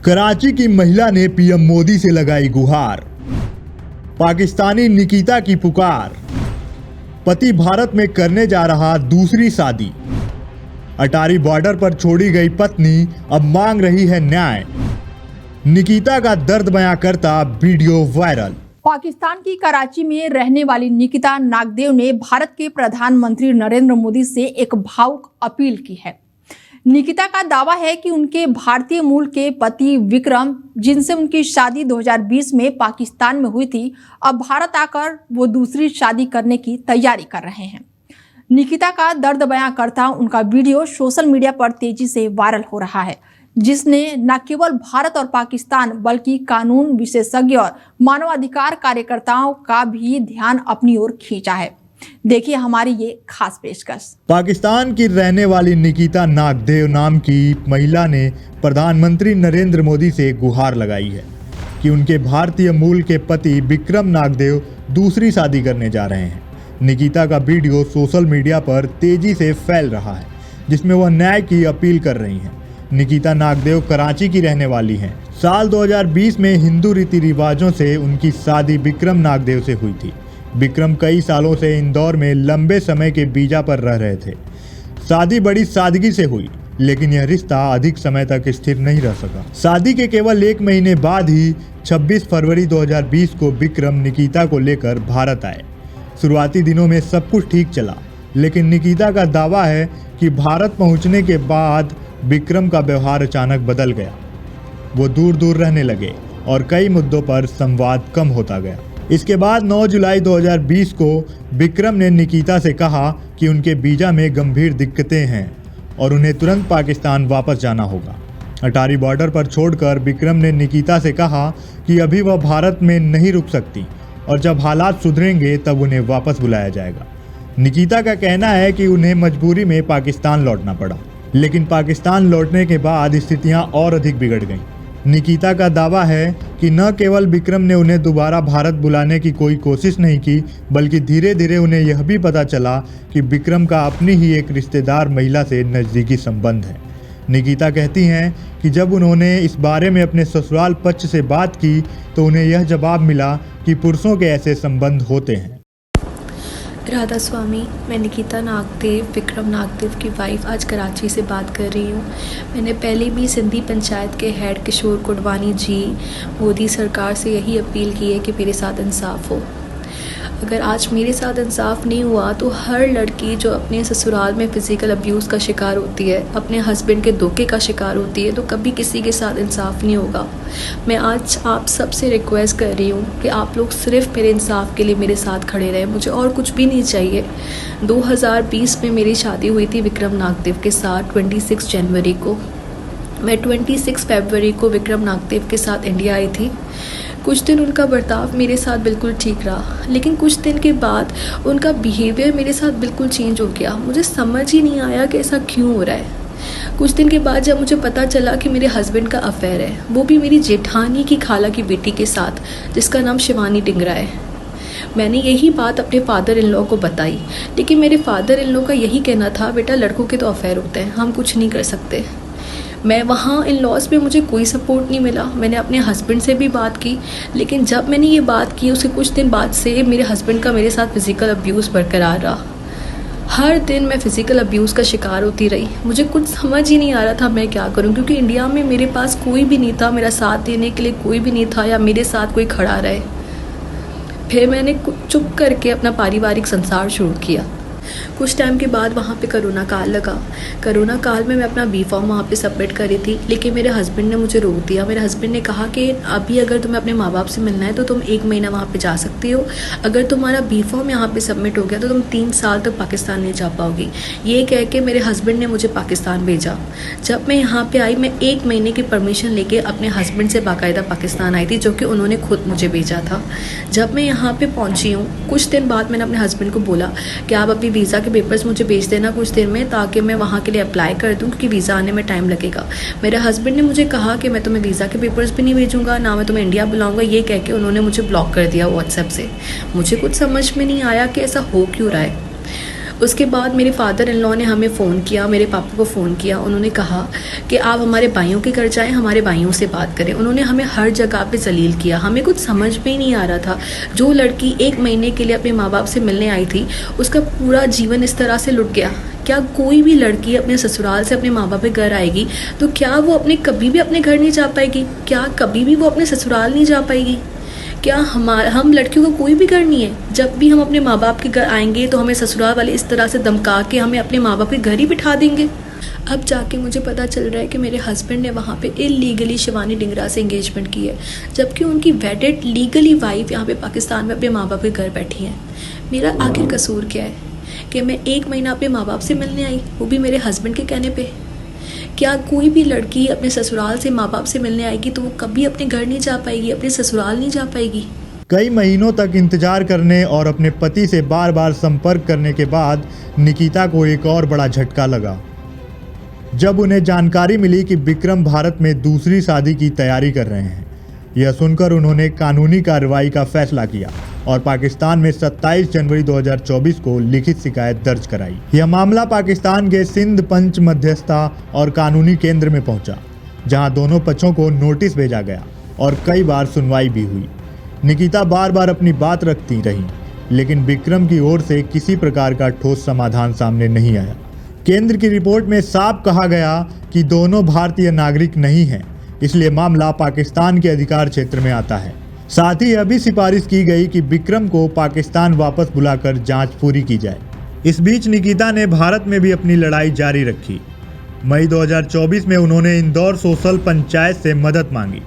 कराची की महिला ने पीएम मोदी से लगाई गुहार। पाकिस्तानी निकिता की पुकार। पति भारत में करने जा रहा दूसरी शादी। अटारी बॉर्डर पर छोड़ी गई पत्नी अब मांग रही है न्याय। निकिता का दर्द बयां करता वीडियो वायरल। पाकिस्तान की कराची में रहने वाली निकिता नागदेव ने भारत के प्रधानमंत्री नरेंद्र मोदी से एक भावुक अपील की है। निकिता का दावा है कि उनके भारतीय मूल के पति विक्रम, जिनसे उनकी शादी 2020 में पाकिस्तान में हुई थी, अब भारत आकर वो दूसरी शादी करने की तैयारी कर रहे हैं। निकिता का दर्द बयां करता उनका वीडियो सोशल मीडिया पर तेजी से वायरल हो रहा है, जिसने न केवल भारत और पाकिस्तान बल्कि कानून विशेषज्ञ और मानवाधिकार कार्यकर्ताओं का भी ध्यान अपनी ओर खींचा है। देखिए हमारी ये खास पेशकश। पाकिस्तान की रहने वाली निकिता नागदेव नाम की महिला ने प्रधानमंत्री नरेंद्र मोदी से गुहार लगाई है कि उनके भारतीय मूल के पति विक्रम नागदेव दूसरी शादी करने जा रहे हैं। निकिता का वीडियो सोशल मीडिया पर तेजी से फैल रहा है, जिसमें वह न्याय की अपील कर रही हैं। निकिता नागदेव कराची की रहने वाली हैं। साल 2020 में हिंदू रीति रिवाजों से उनकी शादी विक्रम नागदेव से हुई थी। विक्रम कई सालों से इंदौर में लंबे समय के वीजा पर रह रहे थे। शादी बड़ी सादगी से हुई, लेकिन यह रिश्ता अधिक समय तक स्थिर नहीं रह सका। शादी के केवल 1 महीने बाद ही 26 फरवरी 2020 को विक्रम निकिता को लेकर भारत आए। शुरुआती दिनों में सब कुछ ठीक चला, लेकिन निकिता का दावा है कि भारत पहुंचने के बाद विक्रम का व्यवहार अचानक बदल गया। वो दूर दूर रहने लगे और कई मुद्दों पर संवाद कम होता गया। इसके बाद 9 जुलाई 2020 को विक्रम ने निकिता से कहा कि उनके वीजा में गंभीर दिक्कतें हैं और उन्हें तुरंत पाकिस्तान वापस जाना होगा। अटारी बॉर्डर पर छोड़कर विक्रम ने निकिता से कहा कि अभी वह भारत में नहीं रुक सकती और जब हालात सुधरेंगे तब उन्हें वापस बुलाया जाएगा। निकिता का कहना है कि उन्हें मजबूरी में पाकिस्तान लौटना पड़ा, लेकिन पाकिस्तान लौटने के बाद स्थितियां और अधिक बिगड़ गईं। निकिता का दावा है कि न केवल विक्रम ने उन्हें दोबारा भारत बुलाने की कोई कोशिश नहीं की, बल्कि धीरे धीरे उन्हें यह भी पता चला कि विक्रम का अपनी ही एक रिश्तेदार महिला से नज़दीकी संबंध है। निकिता कहती हैं कि जब उन्होंने इस बारे में अपने ससुराल पक्ष से बात की तो उन्हें यह जवाब मिला कि पुरुषों के ऐसे संबंध होते हैं। राधा स्वामी, मैं निकिता नागदेव, विक्रम नागदेव की वाइफ आज कराची से बात कर रही हूँ। मैंने पहले भी सिंधी पंचायत के हेड किशोर कुडवानी जी, मोदी सरकार से यही अपील की है कि मेरे साथ इंसाफ हो। अगर आज मेरे साथ इंसाफ नहीं हुआ तो हर लड़की जो अपने ससुराल में फ़िज़िकल अब्यूज़ का शिकार होती है, अपने हस्बैंड के धोखे का शिकार होती है, तो कभी किसी के साथ इंसाफ नहीं होगा। मैं आज आप सबसे रिक्वेस्ट कर रही हूँ कि आप लोग सिर्फ मेरे इंसाफ के लिए मेरे साथ खड़े रहें, मुझे और कुछ भी नहीं चाहिए। 2020 में मेरी शादी हुई थी विक्रम नागदेव के साथ 26 जनवरी को। मैं 26 फरवरी को विक्रम नागदेव के साथ इंडिया आई थी। कुछ दिन उनका बर्ताव मेरे साथ बिल्कुल ठीक रहा, लेकिन कुछ दिन के बाद उनका बिहेवियर मेरे साथ बिल्कुल चेंज हो गया। मुझे समझ ही नहीं आया कि ऐसा क्यों हो रहा है। कुछ दिन के बाद जब मुझे पता चला कि मेरे हस्बैंड का अफेयर है, वो भी मेरी जेठानी की खाला की बेटी के साथ, जिसका नाम शिवानी टिंगरा है। मैंने यही बात अपने फादर इन लॉ को बताई, लेकिन मेरे फादर इन लॉ का यही कहना था, बेटा लड़कों के तो अफेयर होते हैं, हम कुछ नहीं कर सकते। मैं वहाँ इन लॉज में मुझे कोई सपोर्ट नहीं मिला। मैंने अपने हस्बैंड से भी बात की, लेकिन जब मैंने ये बात की उसके कुछ दिन बाद से मेरे हस्बैंड का मेरे साथ फ़िज़िकल अब्यूज़ बरकरार रहा। हर दिन मैं फ़िज़िकल अब्यूज़ का शिकार होती रही। मुझे कुछ समझ ही नहीं आ रहा था मैं क्या करूं, क्योंकि इंडिया में मेरे पास कोई भी नहीं था, मेरा साथ देने के लिए कोई भी नहीं था या मेरे साथ कोई खड़ा रहे। फिर मैंने चुप करके अपना पारिवारिक संसार शुरू किया। कुछ टाइम के बाद वहाँ पे कोरोना काल लगा। कोरोना काल में मैं अपना बी फॉर्म वहाँ पे सबमिट करी थी, लेकिन मेरे हस्बैंड ने मुझे रोक दिया। मेरे हस्बैंड ने कहा कि अभी अगर तुम्हें अपने माँ बाप से मिलना है तो तुम 1 महीना वहाँ पे जा सकती हो, अगर तुम्हारा बी फॉर्म यहाँ पे सबमिट हो गया तो तुम 3 साल तक पाकिस्तान नहीं जा पाओगी। ये कह के मेरे हस्बैंड ने मुझे पाकिस्तान भेजा। जब मैं यहाँ पर आई, मैं 1 महीने की परमिशन लेके अपने हस्बैंड से बाकायदा पाकिस्तान आई थी, जो कि उन्होंने खुद मुझे भेजा था। जब मैं यहाँ पर पहुँची हूँ, कुछ दिन बाद मैंने अपने हस्बैंड को बोला कि आप अभी वीज़ा के पेपर्स मुझे भेज देना कुछ दिन में, ताकि मैं वहाँ के लिए अप्लाई कर दूँ, क्योंकि वीज़ा आने में टाइम लगेगा। मेरे हस्बैंड ने मुझे कहा कि मैं तुम्हें वीज़ा के पेपर्स भी नहीं भेजूँगा, ना मैं तुम्हें इंडिया बुलाऊँगा। ये कह के उन्होंने मुझे ब्लॉक कर दिया व्हाट्सएप से। मुझे कुछ समझ में नहीं आया कि ऐसा हो क्यों रहा है। उसके बाद मेरे फादर इन लॉ ने हमें फ़ोन किया, मेरे पापा को फ़ोन किया। उन्होंने कहा कि आप हमारे भाइयों के घर जाएं, हमारे भाइयों से बात करें। उन्होंने हमें हर जगह पे जलील किया। हमें कुछ समझ में ही नहीं आ रहा था। जो लड़की 1 महीने के लिए अपने माँ बाप से मिलने आई थी, उसका पूरा जीवन इस तरह से लुट गया। क्या कोई भी लड़की अपने ससुराल से अपने माँ बाप के घर आएगी तो क्या वो कभी भी अपने घर नहीं जा पाएगी? क्या कभी भी वो अपने ससुराल नहीं जा पाएगी? क्या हम लड़कियों का कोई भी घर नहीं है? जब भी हम अपने माँ बाप के घर आएंगे तो हमें ससुराल वाले इस तरह से धमका के हमें अपने माँ बाप के घर ही बिठा देंगे। अब जाके मुझे पता चल रहा है कि मेरे हस्बैंड ने वहाँ पे इलीगली शिवानी डिंगरा से एंगेजमेंट की है, जबकि उनकी वेडेड लीगली वाइफ यहाँ पे पाकिस्तान में अपने माँ बाप के घर बैठी है। मेरा आखिर कसूर क्या है कि मैं 1 महीना अपने माँ बाप से मिलने आई, वो भी मेरे हस्बैंड के कहने पे? क्या कोई भी लड़की अपने ससुराल से माँ बाप से मिलने आएगी तो वो कभी अपने घर नहीं जा पाएगी, अपने ससुराल नहीं जा पाएगी? कई महीनों तक इंतजार करने और अपने पति से बार बार संपर्क करने के बाद निकिता को एक और बड़ा झटका लगा जब उन्हें जानकारी मिली कि विक्रम भारत में दूसरी शादी की तैयारी कर रहे हैं। यह सुनकर उन्होंने कानूनी कार्रवाई का फैसला किया और पाकिस्तान में 27 जनवरी 2024 को लिखित शिकायत दर्ज कराई। यह मामला पाकिस्तान के सिंध पंच मध्यस्थता और कानूनी केंद्र में पहुंचा, जहां दोनों पक्षों को नोटिस भेजा गया और कई बार सुनवाई भी हुई। निकिता बार बार अपनी बात रखती रही, लेकिन विक्रम की ओर से किसी प्रकार का ठोस समाधान सामने नहीं आया। केंद्र की रिपोर्ट में साफ कहा गया कि दोनों भारतीय नागरिक नहीं हैं, इसलिए मामला पाकिस्तान के अधिकार क्षेत्र में आता है। साथ ही यह भी सिफारिश की गई कि विक्रम को पाकिस्तान वापस बुलाकर जांच पूरी की जाए। इस बीच निकिता ने भारत में भी अपनी लड़ाई जारी रखी। मई 2024 में उन्होंने इंदौर सोशल पंचायत से मदद मांगी।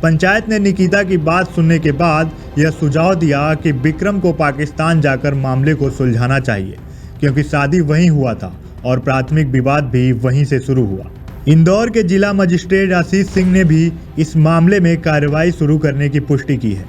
पंचायत ने निकिता की बात सुनने के बाद यह सुझाव दिया कि विक्रम को पाकिस्तान जाकर मामले को सुलझाना चाहिए, क्योंकि शादी वहीं हुआ था और प्राथमिक विवाद भी वहीं से शुरू हुआ। इंदौर के जिला मजिस्ट्रेट आशीष सिंह ने भी इस मामले में कार्रवाई शुरू करने की पुष्टि की है।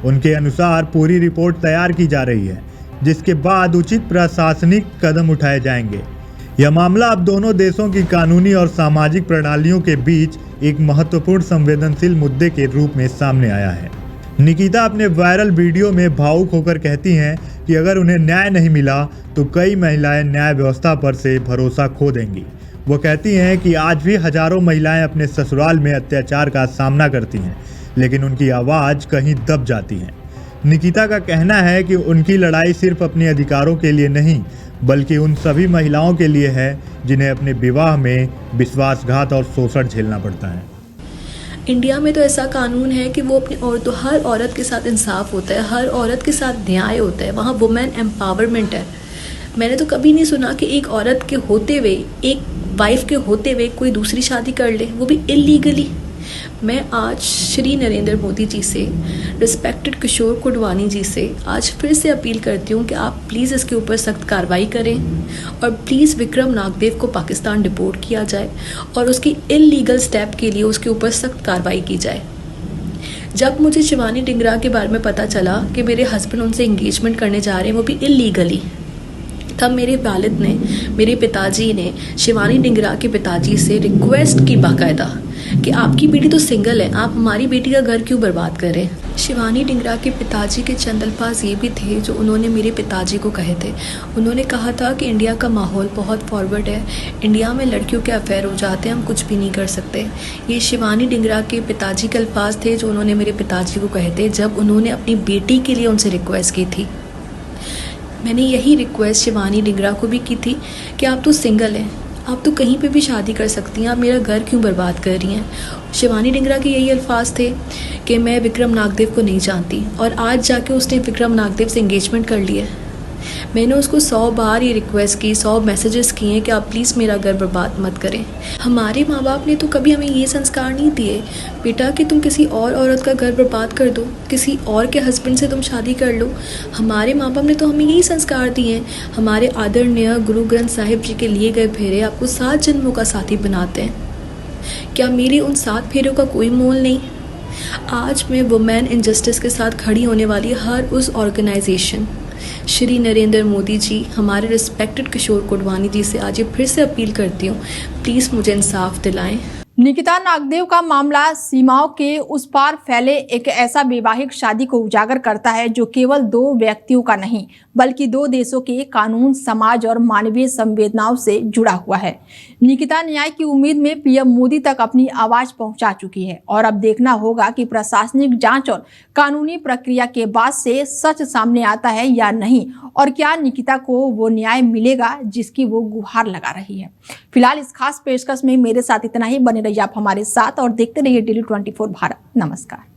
उनके अनुसार पूरी रिपोर्ट तैयार की जा रही है, जिसके बाद उचित प्रशासनिक कदम उठाए जाएंगे। यह मामला अब दोनों देशों की कानूनी और सामाजिक प्रणालियों के बीच एक महत्वपूर्ण संवेदनशील मुद्दे के रूप में सामने आया है। निकिता अपने वायरल वीडियो में भावुक होकर कहती हैं कि अगर उन्हें न्याय नहीं मिला तो कई महिलाएं न्याय व्यवस्था पर से भरोसा खो देंगी। वो कहती हैं कि आज भी हजारों महिलाएं अपने ससुराल में अत्याचार का सामना करती हैं, लेकिन उनकी आवाज़ कहीं दब जाती है। निकिता का कहना है कि उनकी लड़ाई सिर्फ अपने अधिकारों के लिए नहीं, बल्कि उन सभी महिलाओं के लिए है जिन्हें अपने विवाह में विश्वासघात और शोषण झेलना पड़ता है। इंडिया में तो ऐसा कानून है कि वो अपनी हर औरत के साथ इंसाफ होता है, हर औरत के साथ न्याय होता है, वहाँ वुमेन एम्पावरमेंट है। मैंने तो कभी नहीं सुना कि एक औरत के होते हुए, एक वाइफ के होते हुए कोई दूसरी शादी कर ले, वो भी इलीगली। मैं आज श्री नरेंद्र मोदी जी से, रिस्पेक्टेड किशोर कुडवानी जी से आज फिर से अपील करती हूँ कि आप प्लीज़ इसके ऊपर सख्त कार्रवाई करें और प्लीज़ विक्रम नागदेव को पाकिस्तान डिपोर्ट किया जाए और उसकी इलीगल स्टेप के लिए उसके ऊपर सख्त कार्रवाई की जाए। जब मुझे शिवानी डिंगरा के बारे में पता चला कि मेरे हस्बैंड उनसे एंगेजमेंट करने जा रहे हैं, वो भी इलीगली, तब मेरे वालिद ने, मेरे पिताजी ने शिवानी डिंगरा के पिताजी से रिक्वेस्ट की बाकायदा कि आपकी बेटी तो सिंगल है, आप हमारी बेटी का घर क्यों बर्बाद करें। शिवानी डिंगरा के पिताजी के चंद अल्फाज ये भी थे जो उन्होंने मेरे पिताजी को कहे थे। उन्होंने कहा था कि इंडिया का माहौल बहुत फॉरवर्ड है, इंडिया में लड़कियों के अफेयर हो जाते हैं, हम कुछ भी नहीं कर सकते। ये शिवानी डिंगरा के पिताजी के अल्फाज थे जो उन्होंने मेरे पिताजी को कहे थे जब उन्होंने अपनी बेटी के लिए उनसे रिक्वेस्ट की थी। मैंने यही रिक्वेस्ट शिवानी डिंगरा को भी की थी कि आप तो सिंगल हैं, आप तो कहीं पे भी शादी कर सकती हैं, आप मेरा घर क्यों बर्बाद कर रही हैं। शिवानी डिंगरा के यही अल्फाज थे कि मैं विक्रम नागदेव को नहीं जानती, और आज जाके उसने विक्रम नागदेव से एंगेजमेंट कर लिया। मैंने उसको 100 बार ये रिक्वेस्ट की, 100 मैसेजेस किए हैं कि आप प्लीज़ मेरा घर बर्बाद मत करें। हमारे माँ बाप ने तो कभी हमें ये संस्कार नहीं दिए बेटा कि तुम किसी और औरत का घर बर्बाद कर दो, किसी और के हस्बैंड से तुम शादी कर लो। हमारे माँ बाप ने तो हमें यही संस्कार दिए हैं। हमारे आदरणीय गुरु ग्रंथ साहिब जी के लिए गए फेरे आपको 7 जन्मों का साथी बनाते हैं। क्या मेरे उन 7 फेरों का कोई मोल नहीं? आज मैं वुमेन इनजस्टिस के साथ खड़ी होने वाली हर उस ऑर्गेनाइजेशन श्री नरेंद्र मोदी जी, हमारे रिस्पेक्टेड किशोर कुडवानी जी से आज ये फिर से अपील करती हूँ, प्लीज़ मुझे इंसाफ दिलाएं। निकिता नागदेव का मामला सीमाओं के उस पार फैले एक ऐसा वैवाहिक शादी को उजागर करता है जो केवल दो व्यक्तियों का नहीं बल्कि दो देशों के कानून, समाज और मानवीय संवेदनाओं से जुड़ा हुआ है। निकिता न्याय की उम्मीद में पीएम मोदी तक अपनी आवाज पहुंचा चुकी है और अब देखना होगा कि प्रशासनिक जांच और कानूनी प्रक्रिया के बाद से सच सामने आता है या नहीं, और क्या निकिता को वो न्याय मिलेगा जिसकी वो गुहार लगा रही है। फिलहाल इस खास पेशकश में मेरे साथ इतना ही। बने रहिए आप हमारे साथ और देखते रहिए डेली 24 भारत। नमस्कार।